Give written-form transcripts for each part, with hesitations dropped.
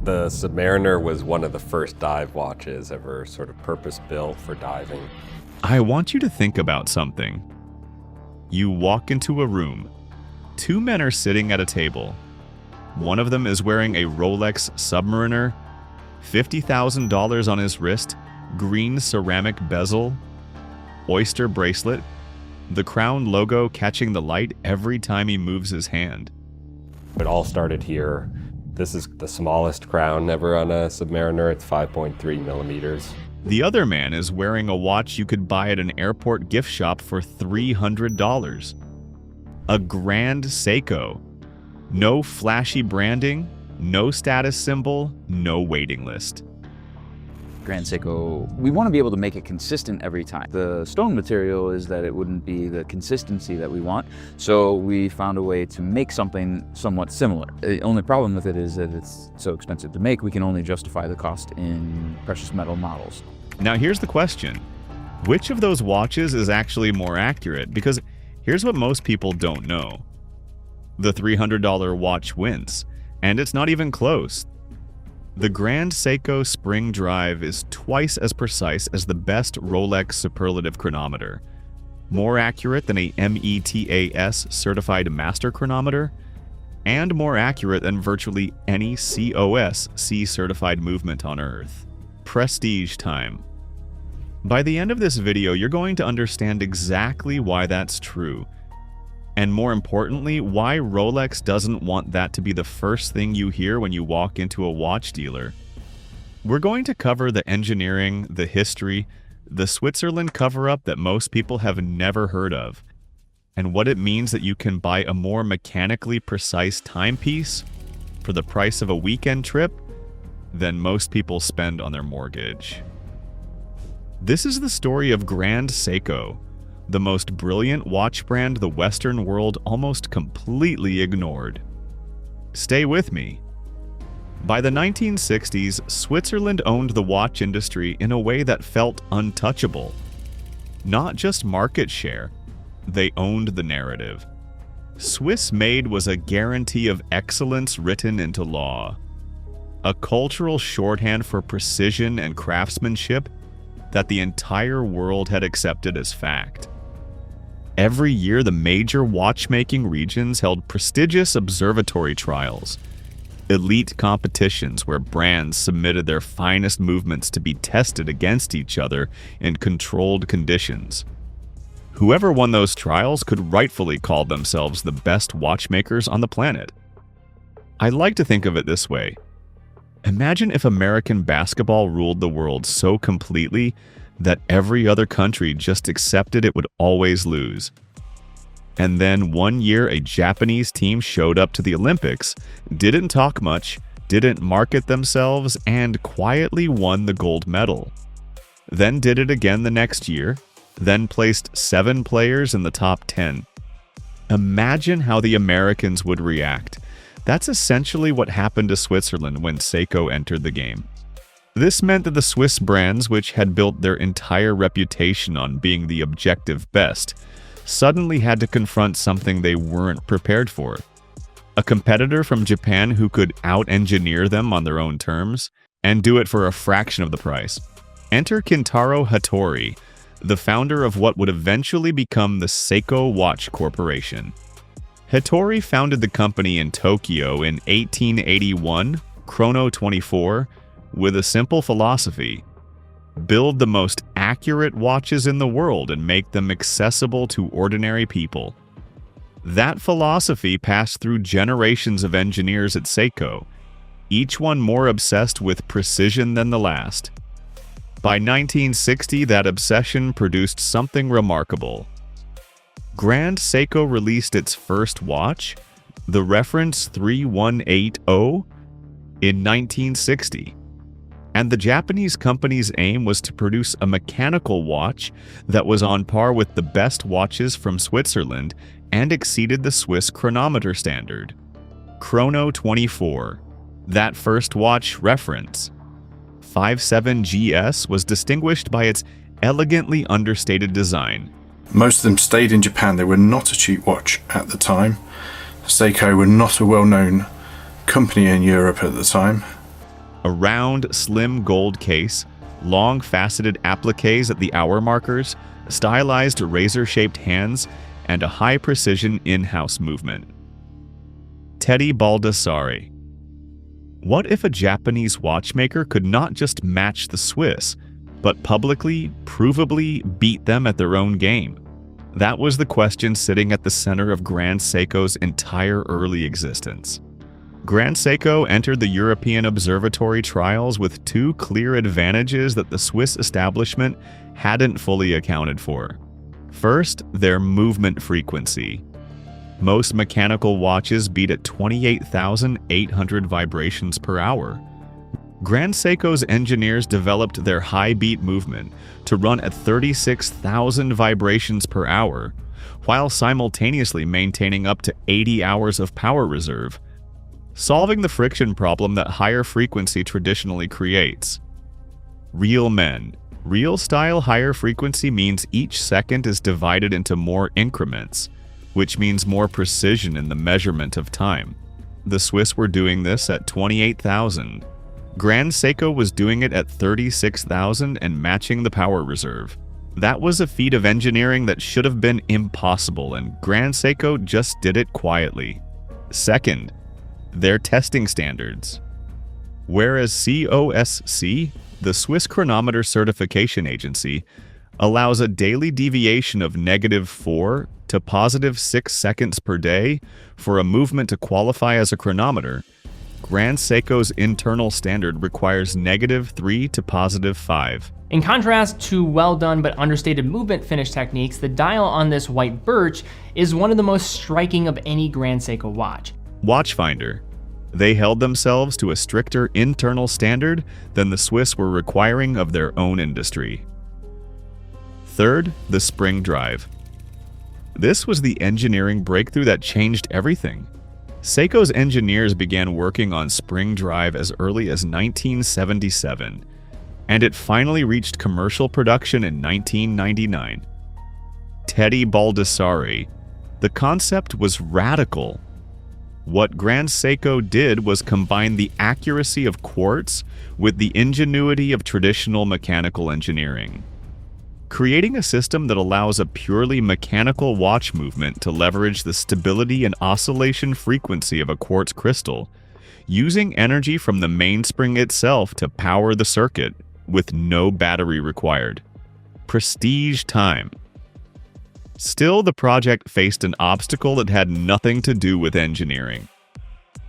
The Submariner was one of the first dive watches ever sort of purpose-built for diving. I want you to think about something. You walk into a room. Two men are sitting at a table. One of them is wearing a Rolex Submariner, $50,000 on his wrist, green ceramic bezel, oyster bracelet, the crown logo catching the light every time he moves his hand. It all started here. This is the smallest crown ever on a Submariner. It's 5.3 millimeters. The other man is wearing a watch you could buy at an airport gift shop for $300. A Grand Seiko. No flashy branding, no status symbol, no waiting list. Grand Seiko, we want to be able to make it consistent every time. The stone material is that it wouldn't be the consistency that we want, so we found a way to make something somewhat similar. The only problem with it is that it's so expensive to make, we can only justify the cost in precious metal models. Now here's the question. Which of those watches is actually more accurate? Because here's what most people don't know. The $300 watch wins, and it's not even close. The Grand Seiko Spring Drive is twice as precise as the best Rolex superlative chronometer, more accurate than a METAS certified master chronometer, and more accurate than virtually any COS C-certified movement on Earth. Prestige time. By the end of this video, you're going to understand exactly why that's true, and more importantly, why Rolex doesn't want that to be the first thing you hear when you walk into a watch dealer. We're going to cover the engineering, the history, the Switzerland cover-up that most people have never heard of, and what it means that you can buy a more mechanically precise timepiece for the price of a weekend trip than most people spend on their mortgage. This is the story of Grand Seiko, the most brilliant watch brand the Western world almost completely ignored. Stay with me. By the 1960s, Switzerland owned the watch industry in a way that felt untouchable. Not just market share, they owned the narrative. Swiss made was a guarantee of excellence written into law. A cultural shorthand for precision and craftsmanship that the entire world had accepted as fact. Every year, the major watchmaking regions held prestigious observatory trials, elite competitions where brands submitted their finest movements to be tested against each other in controlled conditions. Whoever won those trials could rightfully call themselves the best watchmakers on the planet. I like to think of it this way. Imagine if American basketball ruled the world so completely that every other country just accepted it would always lose. And then one year a Japanese team showed up to the Olympics, didn't talk much, didn't market themselves, and quietly won the gold medal. Then did it again the next year, then placed 7 players in the top 10. Imagine how the Americans would react. That's essentially what happened to Switzerland when Seiko entered the game. This meant that the Swiss brands, which had built their entire reputation on being the objective best, suddenly had to confront something they weren't prepared for. A competitor from Japan who could out-engineer them on their own terms, and do it for a fraction of the price. Enter Kintaro Hattori, the founder of what would eventually become the Seiko Watch Corporation. Hattori founded the company in Tokyo in 1881, Chrono 24, with a simple philosophy: build the most accurate watches in the world and make them accessible to ordinary people. That philosophy passed through generations of engineers at Seiko, each one more obsessed with precision than the last. By 1960, that obsession produced something remarkable. Grand Seiko released its first watch, the reference 3180, in 1960. And the Japanese company's aim was to produce a mechanical watch that was on par with the best watches from Switzerland and exceeded the Swiss chronometer standard. Chrono 24. That first watch reference, 57GS, was distinguished by its elegantly understated design. Most of them stayed in Japan. They were not a cheap watch at the time. Seiko were not a well-known company in Europe at the time. a round, slim gold case, long faceted appliques at the hour markers, stylized razor-shaped hands, and a high-precision in-house movement. Teddy Baldassari. What if a Japanese watchmaker could not just match the Swiss, but publicly, provably beat them at their own game? That was the question sitting at the center of Grand Seiko's entire early existence. Grand Seiko entered the European observatory trials with two clear advantages that the Swiss establishment hadn't fully accounted for. First, their movement frequency. Most mechanical watches beat at 28,800 vibrations per hour. Grand Seiko's engineers developed their high-beat movement to run at 36,000 vibrations per hour, while simultaneously maintaining up to 80 hours of power reserve, solving the friction problem that higher frequency traditionally creates. Real men. Real style higher frequency means each second is divided into more increments, which means more precision in the measurement of time. The Swiss were doing this at 28,000. Grand Seiko was doing it at 36,000 and matching the power reserve. That was a feat of engineering that should have been impossible, and Grand Seiko just did it quietly. Second, their testing standards. Whereas COSC, the Swiss Chronometer Certification Agency, allows a daily deviation of -4 to +6 seconds per day for a movement to qualify as a chronometer, Grand Seiko's internal standard requires -3 to +5. In contrast to well-done but understated movement finish techniques, the dial on this white birch is one of the most striking of any Grand Seiko watch. Watchfinder. They held themselves to a stricter internal standard than the Swiss were requiring of their own industry. Third, the spring drive. This was the engineering breakthrough that changed everything. Seiko's engineers began working on spring drive as early as 1977, and it finally reached commercial production in 1999. Teddy Baldassari. The concept was radical. What Grand Seiko did was combine the accuracy of quartz with the ingenuity of traditional mechanical engineering, creating a system that allows a purely mechanical watch movement to leverage the stability and oscillation frequency of a quartz crystal, using energy from the mainspring itself to power the circuit with no battery required. Prestige time. Still, the project faced an obstacle that had nothing to do with engineering.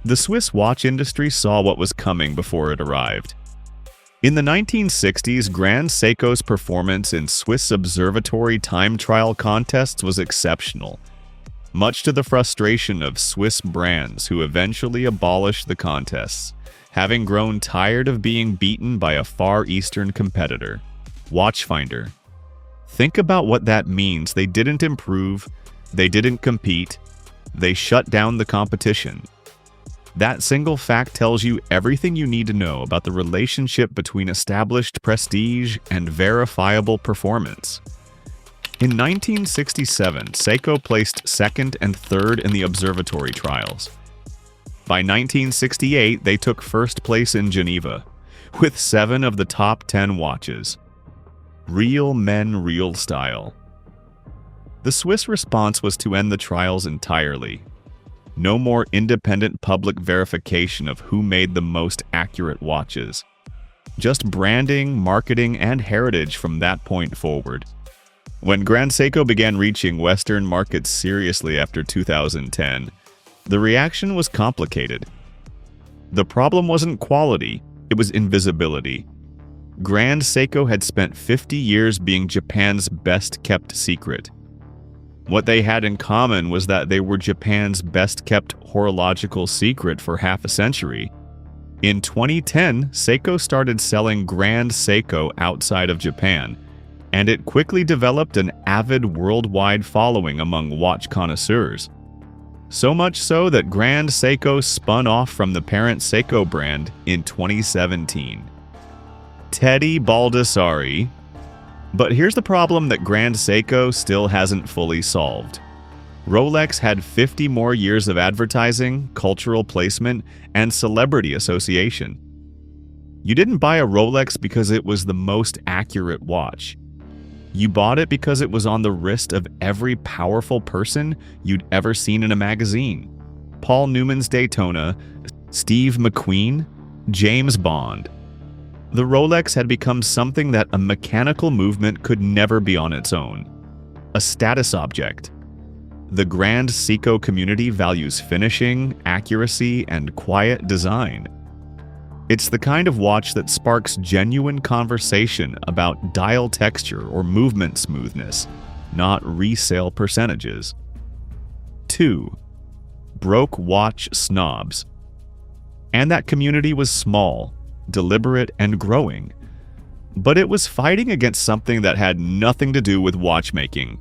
The Swiss watch industry saw what was coming before it arrived. In the 1960s, Grand Seiko's performance in Swiss observatory time trial contests was exceptional, much to the frustration of Swiss brands who eventually abolished the contests, having grown tired of being beaten by a Far Eastern competitor. Watchfinder. Think about what that means. They didn't improve, they didn't compete, they shut down the competition. That single fact tells you everything you need to know about the relationship between established prestige and verifiable performance. In 1967, Seiko placed second and third in the observatory trials. By 1968, they took first place in Geneva, with 7 of the top 10 watches. Real men, real style. The Swiss response was to end the trials entirely. No more independent public verification of who made the most accurate watches. Just branding, marketing, and heritage from that point forward. When Grand Seiko began reaching Western markets seriously after 2010, the reaction was complicated. The problem wasn't quality, it was invisibility. Grand Seiko had spent 50 years being Japan's best-kept secret. What they had in common was that they were Japan's best-kept horological secret for half a century. In 2010, Seiko started selling Grand Seiko outside of Japan, and it quickly developed an avid worldwide following among watch connoisseurs. So much so that Grand Seiko spun off from the parent Seiko brand in 2017. Teddy Baldassari. But here's the problem that Grand Seiko still hasn't fully solved. Rolex had 50 more years of advertising, cultural placement, and celebrity association. You didn't buy a Rolex because it was the most accurate watch. You bought it because it was on the wrist of every powerful person you'd ever seen in a magazine. Paul Newman's Daytona, Steve McQueen, James Bond. The Rolex had become something that a mechanical movement could never be on its own. A status object. The Grand Seiko community values finishing, accuracy, and quiet design. It's the kind of watch that sparks genuine conversation about dial texture or movement smoothness, not resale percentages. 2. Broke watch snobs. And that community was small, deliberate, and growing. But it was fighting against something that had nothing to do with watchmaking.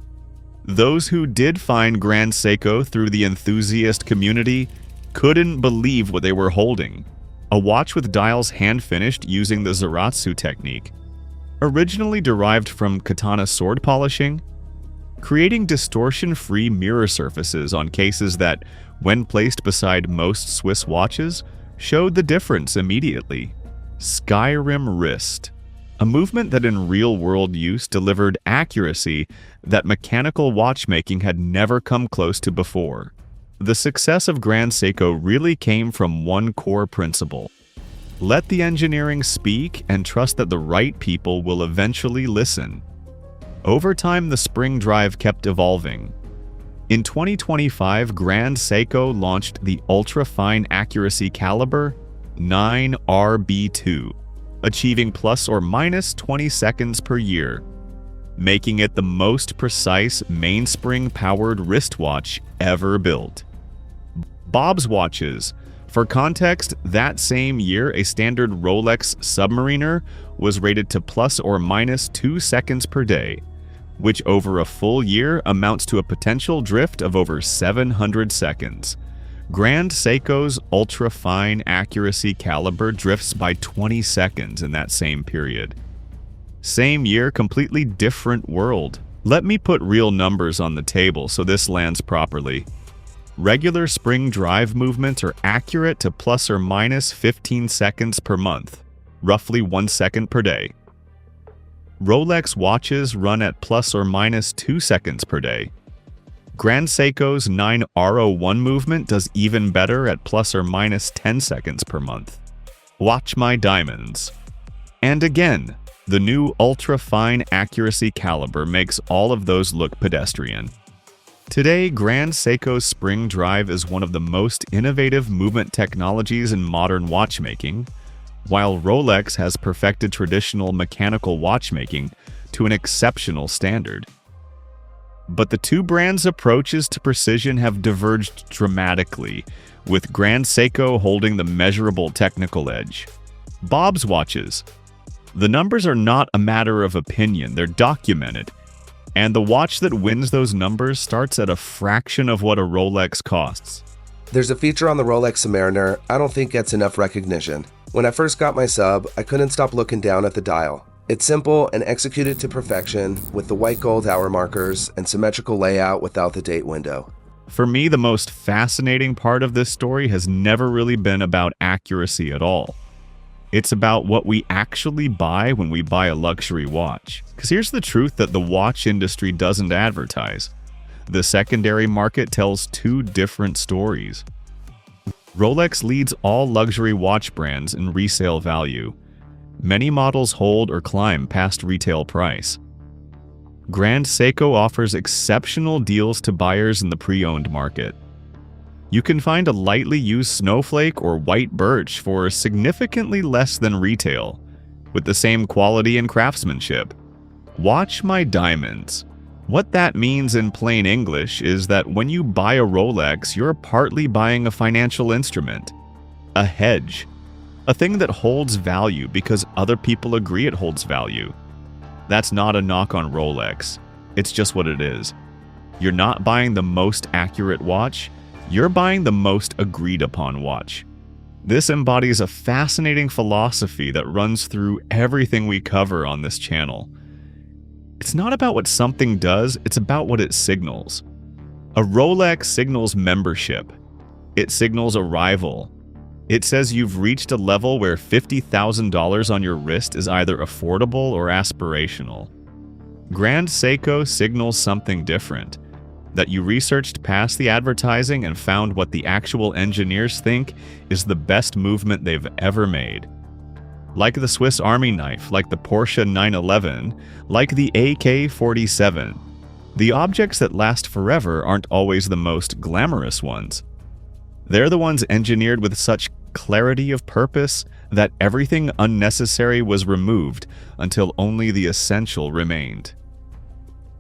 Those who did find Grand Seiko through the enthusiast community couldn't believe what they were holding. A watch with dials hand-finished using the Zaratsu technique, originally derived from katana sword polishing, creating distortion-free mirror surfaces on cases that, when placed beside most Swiss watches, showed the difference immediately. Skyrim wrist, a movement that in real-world use delivered accuracy that mechanical watchmaking had never come close to before. The success of Grand Seiko really came from one core principle. Let the engineering speak and trust that the right people will eventually listen. Over time, the spring drive kept evolving. In 2025, Grand Seiko launched the ultra-fine accuracy caliber 9RB2, achieving plus or minus 20 seconds per year, making it the most precise mainspring-powered wristwatch ever built. Bob's watches. For context, that same year, a standard Rolex Submariner was rated to plus or minus 2 seconds per day, which over a full year amounts to a potential drift of over 700 seconds. Grand Seiko's ultra-fine accuracy caliber drifts by 20 seconds in that same period. Same year, completely different world. Let me put real numbers on the table so this lands properly. Regular spring drive movements are accurate to plus or minus 15 seconds per month, roughly 1 second per day. Rolex watches run at plus or minus 2 seconds per day. Grand Seiko's 9R01 movement does even better at plus or minus 10 seconds per month. Watch my diamonds. And again, the new ultra-fine accuracy caliber makes all of those look pedestrian. Today, Grand Seiko's spring drive is one of the most innovative movement technologies in modern watchmaking, while Rolex has perfected traditional mechanical watchmaking to an exceptional standard. But the two brands' approaches to precision have diverged dramatically, with Grand Seiko holding the measurable technical edge. Bob's watches. The numbers are not a matter of opinion, they're documented. And the watch that wins those numbers starts at a fraction of what a Rolex costs. There's a feature on the Rolex Submariner I don't think gets enough recognition. When I first got my sub, I couldn't stop looking down at the dial. It's simple and executed to perfection, with the white gold hour markers and symmetrical layout without the date window. For me, the most fascinating part of this story has never really been about accuracy at all. It's about what we actually buy when we buy a luxury watch. Because here's the truth that the watch industry doesn't advertise. The secondary market tells two different stories. Rolex leads all luxury watch brands in resale value. Many models hold or climb past retail price. Grand Seiko offers exceptional deals to buyers in the pre-owned market. You can find a lightly used snowflake or white birch for significantly less than retail, with the same quality and craftsmanship. Watch my diamonds. What that means in plain English is that when you buy a Rolex, you're partly buying a financial instrument, a hedge, a thing that holds value because other people agree it holds value. That's not a knock on Rolex. It's just what it is. You're not buying the most accurate watch, you're buying the most agreed upon watch. This embodies a fascinating philosophy that runs through everything we cover on this channel. It's not about what something does, it's about what it signals. A Rolex signals membership. It signals arrival. It says you've reached a level where $50,000 on your wrist is either affordable or aspirational. Grand Seiko signals something different, that you researched past the advertising and found what the actual engineers think is the best movement they've ever made. Like the Swiss Army knife, like the Porsche 911, like the AK-47. The objects that last forever aren't always the most glamorous ones. They're the ones engineered with such clarity of purpose that everything unnecessary was removed until only the essential remained.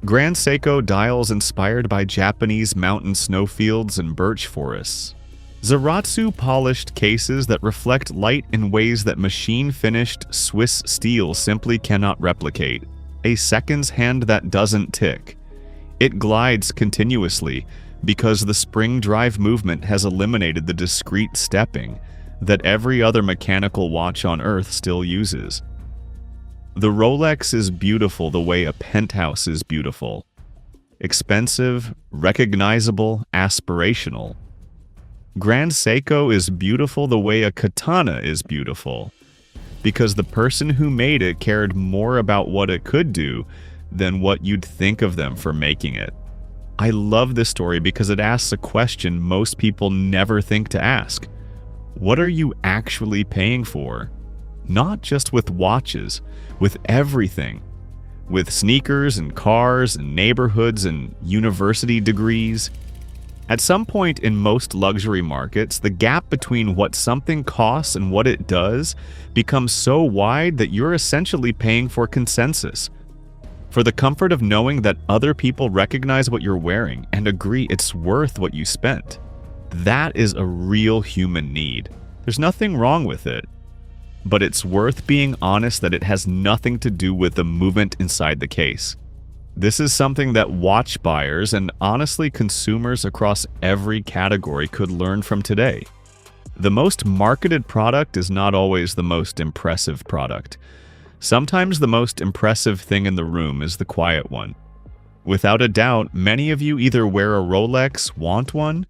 Grand Seiko dials inspired by Japanese mountain snowfields and birch forests. Zaratsu polished cases that reflect light in ways that machine-finished Swiss steel simply cannot replicate. A seconds hand that doesn't tick. It glides continuously because the spring drive movement has eliminated the discrete stepping that every other mechanical watch on Earth still uses. The Rolex is beautiful the way a penthouse is beautiful. Expensive, recognizable, aspirational. Grand Seiko is beautiful the way a katana is beautiful, because the person who made it cared more about what it could do than what you'd think of them for making it. I love this story because it asks a question most people never think to ask. What are you actually paying for? Not just with watches, with everything. With sneakers and cars and neighborhoods and university degrees. At some point in most luxury markets, the gap between what something costs and what it does becomes so wide that you're essentially paying for consensus. For the comfort of knowing that other people recognize what you're wearing and agree it's worth what you spent. That is a real human need. There's nothing wrong with it. But it's worth being honest that it has nothing to do with the movement inside the case. This is something that watch buyers and honestly consumers across every category could learn from today. The most marketed product is not always the most impressive product. Sometimes the most impressive thing in the room is the quiet one. Without a doubt, many of you either wear a Rolex, want one,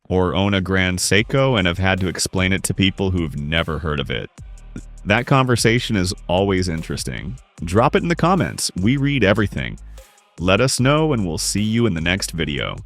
or own a Grand Seiko and have had to explain it to people who've never heard of it. That conversation is always interesting. Drop it in the comments. We read everything. Let us know and we'll see you in the next video.